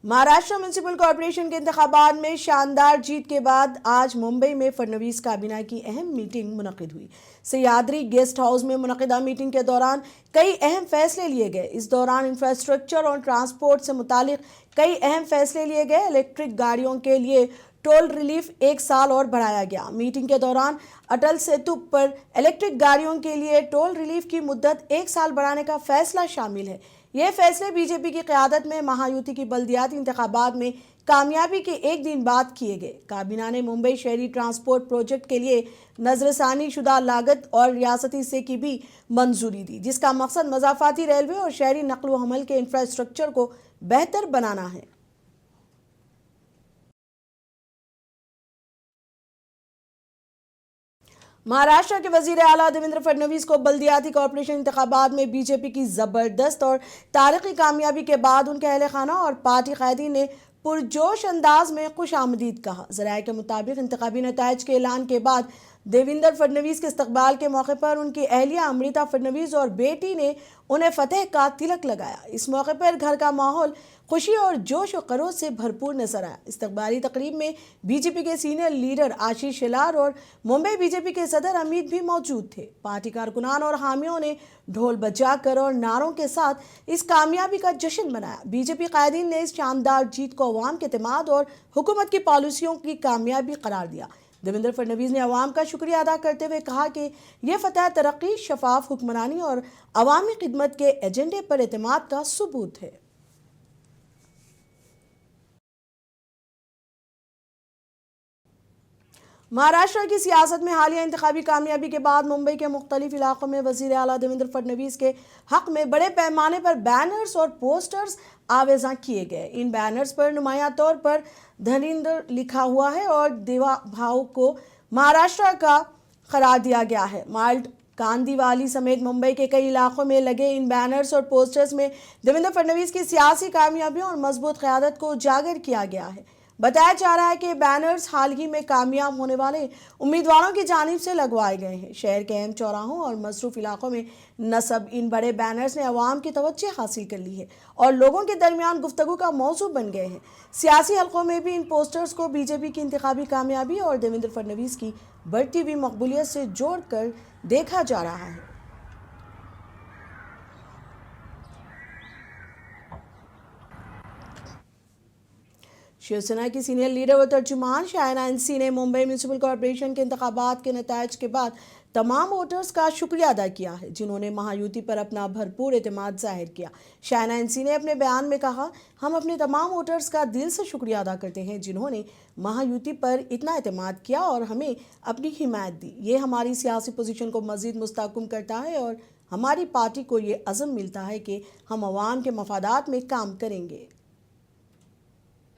Maharashtra municipal corporation के इंतखाबात में शानदार जीत के बाद आज मुंबई में फडणवीस काबीना की अहम मीटिंग मुनक्किद हुई। सह्याद्री गेस्ट हाउस में मुनक्किदा मीटिंग के दौरान कई अहम फैसले लिए गए। इस दौरान इंफ्रास्ट्रक्चर और ट्रांसपोर्ट से मुतालिक कई अहम फैसले लिए गए। इलेक्ट्रिक गाड़ियों के लिए टोल रिलीफ 1 साल और बढ़ाया गया। मीटिंग के दौरान अटल सेतु पर इलेक्ट्रिक गाड़ियों के लिए टोल रिलीफ की मुद्दत 1 साल बढ़ाने का फैसला शामिल है। ये फैसले बीजेपी की क़यादत में महायुति की बल्दियाती इंतखाबात में कामयाबी के एक दिन बाद किए गए। काबीना ने मुंबई शहरी ट्रांसपोर्ट प्रोजेक्ट के लिए नजरसानी शुदा लागत और रियासती से की भी मंजूरी दी, जिसका मकसद मज़ाफ़ाती रेलवे और शहरी नकल व हमल के इंफ्रास्ट्रक्चर को बेहतर बनाना है। महाराष्ट्र के वजीर आला देवेंद्र फडणवीस को बल्दियाती कॉरपोरेशन इंतखाबात में बीजेपी की जबरदस्त और तारीखी कामयाबी के बाद उनके अहले खाना और पार्टी कायदीन ने पुरजोश अंदाज में खुश आमदीद कहा। ज़राए के मुताबिक इंतखाबी नताइज के ऐलान के बाद देवेंद्र फडणवीस के इस्तकबाल के मौके पर उनकी अहलिया अमृता फडणवीस और बेटी ने उन्हें फतेह का तिलक लगाया। इस मौके पर घर का माहौल खुशी और जोश और खरोश से भरपूर नजर आया। इस्तकबाली तकरीब में बीजेपी के सीनियर लीडर आशीष शेलार और मुंबई बीजेपी के सदर अमित भी मौजूद थे। पार्टी कारकुनान और हामियों ने ढोल बजाकर और नारों के साथ इस कामयाबी का जश्न मनाया। बीजेपी कायदीन ने इस शानदार जीत को अवाम के एतमाद और हुकूमत की पॉलिसियों की कामयाबी करार दिया। देवेंद्र फडणवीस ने अवाम का शुक्रिया अदा करते हुए कहा कि यह फतह तरक्की, शफाफ हुक्मरानी और अवामी खिदमत के एजेंडे पर एतमाद का सबूत है। महाराष्ट्र की सियासत में हालिया इंतखाबी कामयाबी के बाद मुंबई के मुख्तलिफ इलाकों में वजीर आला देवेंद्र फडणवीस के हक में बड़े पैमाने पर बैनर्स और पोस्टर्स आवेजा किए गए। इन बैनर्स पर नुमाया तौर पर धनिंदर लिखा हुआ है और देवा भाव को महाराष्ट्र का करार दिया गया है। माल्ट कांदीवाली समेत मुंबई के कई इलाकों में लगे इन बैनर्स और पोस्टर्स में देवेंद्र फडणवीस की सियासी कामयाबियों और मजबूत क़यादत को उजागर किया गया है। बताया जा रहा है कि बैनर्स हाल ही में कामयाब होने वाले उम्मीदवारों की जानिब से लगवाए गए हैं। शहर के अहम चौराहों और मसरूफ इलाकों में नस्ब इन बड़े बैनर्स ने अवाम की तवज्जो हासिल कर ली है और लोगों के दरमियान गुफ्तगू का मौजू बन गए हैं। सियासी हलकों में भी इन पोस्टर्स को बीजेपी की इंतखाबी कामयाबी और देवेंद्र फडणवीस की बढ़ती हुई मकबूलियत से जोड़कर देखा जा रहा है। शिवसेना की सीनियर लीडर व तर्जुमान शायना अंसी ने मुंबई म्युनिसिपल कॉरपोरेशन के इंतखाबात के नताइज के बाद तमाम वोटर्स का शुक्रिया अदा किया है, जिन्होंने महायुति पर अपना भरपूर एतमाद जाहिर किया। शायना अंसी ने अपने बयान में कहा, हम अपने तमाम वोटर्स का दिल से शुक्रिया अदा करते हैं जिन्होंने महायुति पर इतना एतमाद किया और हमें अपनी हिमायत दी। ये हमारी सियासी पोजीशन को मज़ीद मुस्तहकम करता है और हमारी पार्टी को ये अज़म मिलता है कि हम अवाम के मफादात में काम करेंगे।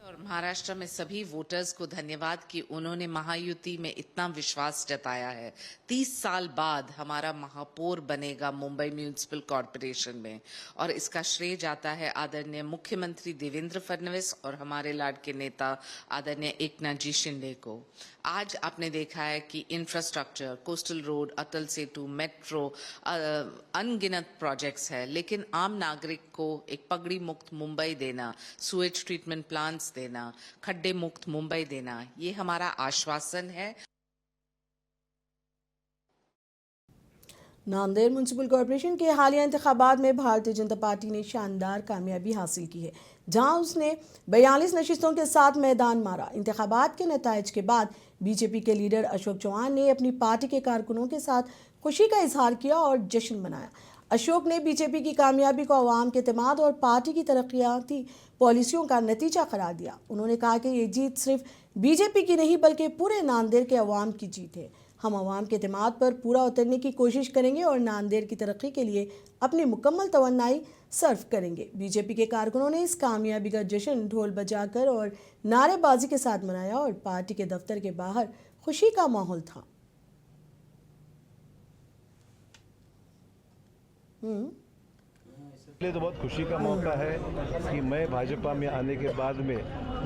और महाराष्ट्र में सभी वोटर्स को धन्यवाद कि उन्होंने महायुति में इतना विश्वास जताया है। 30 साल बाद हमारा महापौर बनेगा मुंबई म्युनिसिपल कॉरपोरेशन में और इसका श्रेय जाता है आदरणीय मुख्यमंत्री देवेंद्र फडणवीस और हमारे लाडके नेता आदरणीय एकनाथ जी शिंदे को। आज आपने देखा है कि infrastructure, coastal road, Atal Setu, metro, अनगिनत प्रोजेक्ट्स है, लेकिन आम नागरिक को एक पगड़ी मुक्त मुंबई देना, सुएज ट्रीटमेंट प्लांट्स देना, खड्डे मुक्त मुंबई देना, ये हमारा आश्वासन है। नांदेड़ म्युनिसिपल कॉरपोरेशन के हालिया इंतखाबात में भारतीय जनता पार्टी ने शानदार कामयाबी हासिल की है, जहां उसने 42 नशिस्तों के साथ मैदान मारा। इंतखाबात के नताइज के बाद बीजेपी के लीडर अशोक चौहान ने अपनी पार्टी के कारकुनों के साथ खुशी का इजहार किया और जश्न मनाया। अशोक ने बीजेपी की कामयाबी को अवाम के एतमाद और पार्टी की तरक्याती पॉलिसियों का नतीजा करार दिया। उन्होंने कहा कि ये जीत सिर्फ बीजेपी की नहीं बल्कि पूरे नांदेड़ के अवाम की जीत है। हम अवाम के एतमाद पर पूरा उतरने की कोशिश करेंगे और नांदेड़ की तरक्की के लिए अपनी मुकम्मल तवन्नाई सर्व करेंगे। बीजेपी के कारकुनों ने इस कामयाबी का जश्न ढोल बजाकर और नारेबाजी के साथ मनाया और पार्टी के दफ्तर के बाहर खुशी का माहौल था। इसलिए तो बहुत खुशी का मौका है कि मैं भाजपा में आने के बाद में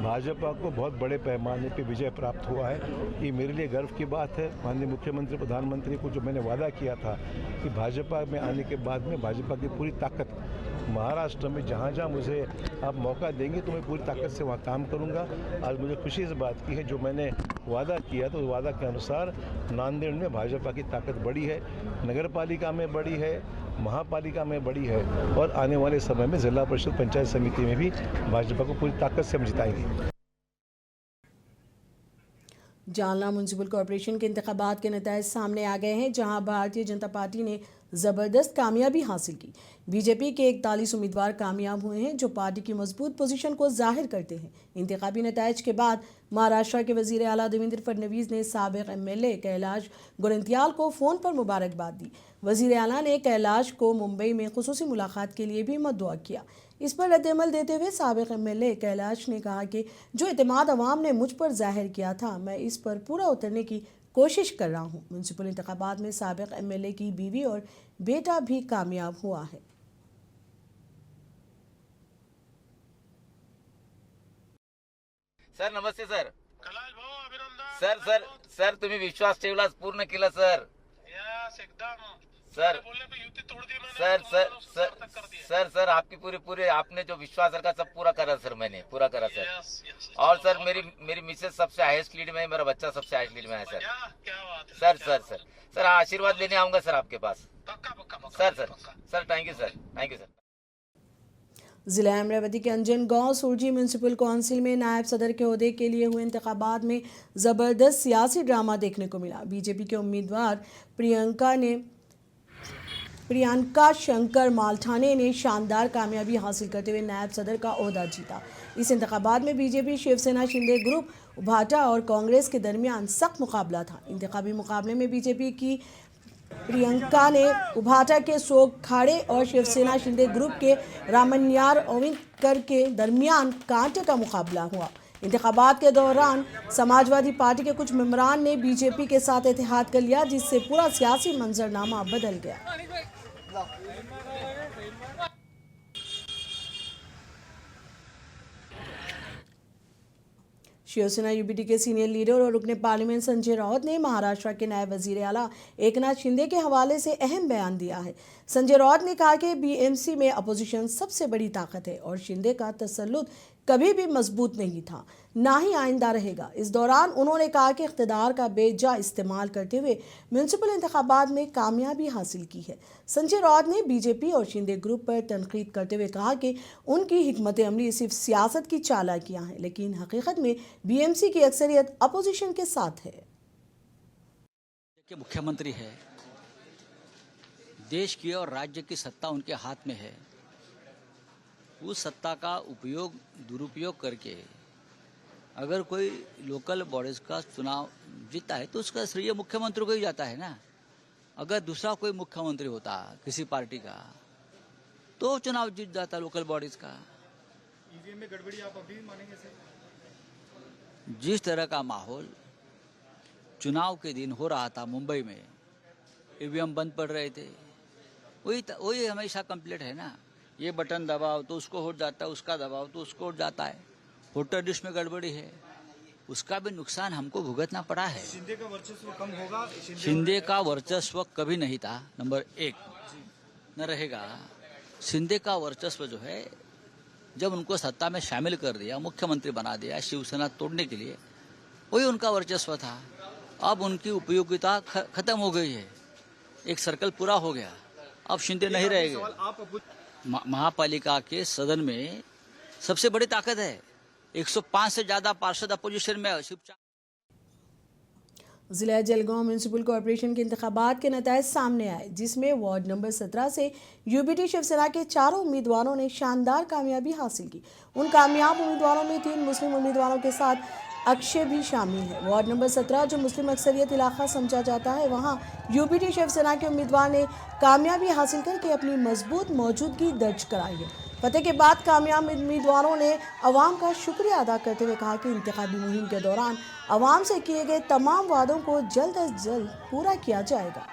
भाजपा को बहुत बड़े पैमाने पे विजय प्राप्त हुआ है। ये मेरे लिए गर्व की बात है। माननीय मुख्यमंत्री, प्रधानमंत्री को जो मैंने वादा किया था कि भाजपा में आने के बाद में भाजपा की पूरी ताकत महाराष्ट्र में जहाँ जहाँ मुझे आप मौका देंगे तो मैं पूरी ताकत से वहाँ काम करूँगा। आज मुझे खुशी इस बात की है, जो मैंने वादा किया तो वादा के अनुसार नांदेड़ में भाजपा की ताकत बड़ी है, नगर पालिका में बड़ी है, महापालिका में बड़ी है, और आने वाले समय में जिला परिषद पंचायत समिति में भी भाजपा को पूरी ताकत से हम जिताएंगे। जालना म्यूनसिपल कॉरपोरेशन के इंतखाबात के नतीजे सामने आ गए हैं, जहां भारतीय जनता पार्टी ने ज़बरदस्त कामयाबी हासिल की। बीजेपी के 41 उम्मीदवार कामयाब हुए हैं, जो पार्टी की मजबूत पोजीशन को जाहिर करते हैं। इंतखाबी नतीजे के बाद महाराष्ट्र के वजीर आला देवेंद्र फडणवीस ने साबिक एमएलए कैलाश गोरंत्याल को फ़ोन पर मुबारकबाद दी। वजीर आला ने कैलाश को मुंबई में खुसूसी मुलाकात के लिए भी मददुआ किया। इस पर रद्दअमल देते हुए साबिक एमएलए कैलाश ने कहा कि जो एतमाद अवाम ने मुझ पर जाहिर किया था, मैं इस पर पूरा उतरने की कोशिश कर रहा हूं। म्यूनसिपल इंतखाबात में साबिक एमएलए की बीवी और बेटा भी कामयाब हुआ है। सर नमस्ते सर. कैलाश भाऊ अभिनंदन. सर तुम्ही विश्वास ठेवला, पूर्ण केला सर. यस एकदम. सर बोलने पे युती तोड़ दी मैंने. सर आपकी पूरे आपने जो विश्वास रखा सब पूरा करा सर, मैंने पूरा करा सर. यस. और सर मेरी मिसेस सबसे हाईएस्ट लीड में है, मेरा बच्चा सबसे हाईएस्ट लीड में है सर. क्या बात है. सर आशीर्वाद लेने आऊंगा सर आपके पास. पक्का. Sir thank you sir. जिला अमरावती के अंजन गांव सुरजी म्यूनसिपल काउंसिल में नायब सदर के ओहदे के लिए हुए इंतखाबात में ज़बरदस्त सियासी ड्रामा देखने को मिला। बीजेपी के उम्मीदवार प्रियंका शंकर मालठाने ने शानदार कामयाबी हासिल करते हुए नायब सदर का ओहदा जीता। इस इंतखाबात में बीजेपी, शिवसेना, शिंदे ग्रुप, उभाटा और कांग्रेस के दरमियान सख्त मुकाबला था। इंतखाबी मुकाबले में बीजेपी की प्रियंका ने उभाटा के शोक खाड़े और शिवसेना शिंदे ग्रुप के रामन्यार ओविंदकर के दरमियान कांटे का मुकाबला हुआ। इंतखाबात के दौरान समाजवादी पार्टी के कुछ मेंबरान ने बीजेपी के साथ इत्तेहाद कर लिया, जिससे पूरा सियासी मंजरनामा बदल गया। शिवसेना यूबीटी के सीनियर लीडर और रुकने पार्लियामेंट संजय राउत ने महाराष्ट्र के नायब वजीर आला एकनाथ शिंदे के हवाले से अहम बयान दिया है। संजय राउत ने कहा कि बीएमसी में अपोजिशन सबसे बड़ी ताकत है और शिंदे का तसल्लुत कभी भी मजबूत नहीं था, ना ही आइंदा रहेगा। इस दौरान उन्होंने कहा कि इख्तिदार का बेजा इस्तेमाल करते हुए म्यूनसिपल इंतखाबात में कामयाबी हासिल की है। संजय राउत ने बीजेपी और शिंदे ग्रुप पर तनकीद करते हुए कहा कि उनकी हिकमत अमली सिर्फ सियासत की चालाकियां हैं, लेकिन हकीकत में बीएमसी की अक्सरियत अपोजिशन के साथ है। के मुख्यमंत्री है, देश की और राज्य की सत्ता उनके हाथ में है। उस सत्ता का दुरुपयोग करके अगर कोई लोकल बॉडीज का चुनाव जीता है तो उसका श्रेय मुख्यमंत्री को ही जाता है ना। अगर दूसरा कोई मुख्यमंत्री होता किसी पार्टी का तो चुनाव जीत जाता लोकल बॉडीज का। ईवीएम में गड़बड़ी आप अभी भी मानेंगे सर? जिस तरह का माहौल चुनाव के दिन हो रहा था मुंबई में, ईवीएम बंद पड़ रहे थे, वही हमेशा कंप्लीट है ना। ये बटन दबाओ तो उसको हो जाता है, उसका दबाओ तो उसको हो जाता है। वोटर लिस्ट में गड़बड़ी है, उसका भी नुकसान हमको भुगतना पड़ा है। शिंदे का वर्चस्व कम होगा? शिंदे का वर्चस्व कभी नहीं था, नंबर 1 न रहेगा। शिंदे का वर्चस्व जो है, जब उनको सत्ता में शामिल कर दिया, मुख्यमंत्री बना दिया शिवसेना तोड़ने के लिए, वही उनका वर्चस्व था। अब उनकी उपयोगिता खत्म हो गई है, एक सर्कल पूरा हो गया, अब शिंदे नहीं रहेंगे। महापालिका के सदन में सबसे बड़ी ताकत है, 105 से ज्यादा पार्षद अपोजिशन में। जिला जलगांव म्यूनसिपल कॉरपोरेशन के इंतखाबात के नतीजे सामने आए, जिसमें वार्ड नंबर 17 से यूबीटी शिवसेना के 4 उम्मीदवारों ने शानदार कामयाबी हासिल की। उन कामयाब उम्मीदवारों में 3 मुस्लिम उम्मीदवारों के साथ अक्षय भी शामिल है। वार्ड नंबर 17 जो मुस्लिम अक्सरियत इलाका समझा जाता है, वहां यूबीटी शिवसेना के उम्मीदवार ने कामयाबी हासिल करके अपनी मजबूत मौजूदगी दर्ज कराई है। फतेह के बाद कामयाब उम्मीदवारों ने अवाम का शुक्रिया अदा करते हुए कहा कि इंतखाबी मुहिम के दौरान अवाम से किए गए तमाम वादों को जल्द अज जल्द पूरा किया जाएगा।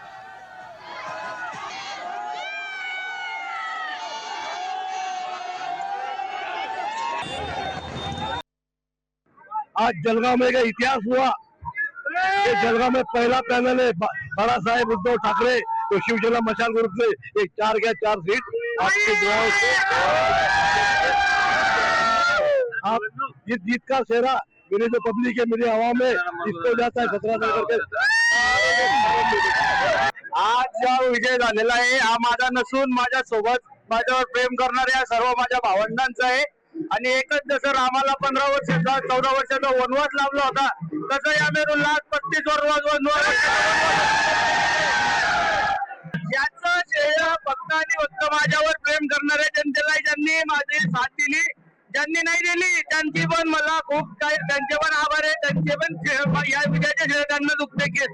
आज जलगांव में एक इतिहास हुआ। ये जलगांव में पहला पैनल है बाला साहेब उद्धव ठाकरे, तो शिवसेना मशाल ग्रुप ने एक 4 सीट आपकी दुआओं से आप जीत का सेहरा मेरी जो पब्लिक है, मेरी आवाम है, इसको जाता है 17 करके। आज ज्या विजय झालेला आहे हा माझा नसून माझ्या सोबत माझ्यावर प्रेम करणाऱ्या सर्व माझ्या भावंडांचा आहे. आणि एकच जसं रामाला 15 वर्षाचा 14 वर्षाचा वनवास लाभला होता, तसं या मेरूला 35 वनवास याचं श्रेय फक्त आणि फक्त माझ्यावर प्रेम करणाऱ्या जनतेला, ज्यांनी माझी साथ दिली, ज्यांनी नाही दिली त्यांची पण मला खूप काही, त्यांचे पण आभार आहे, त्यांचे पण या विजयाचे श्रेय त्यांना दुखते की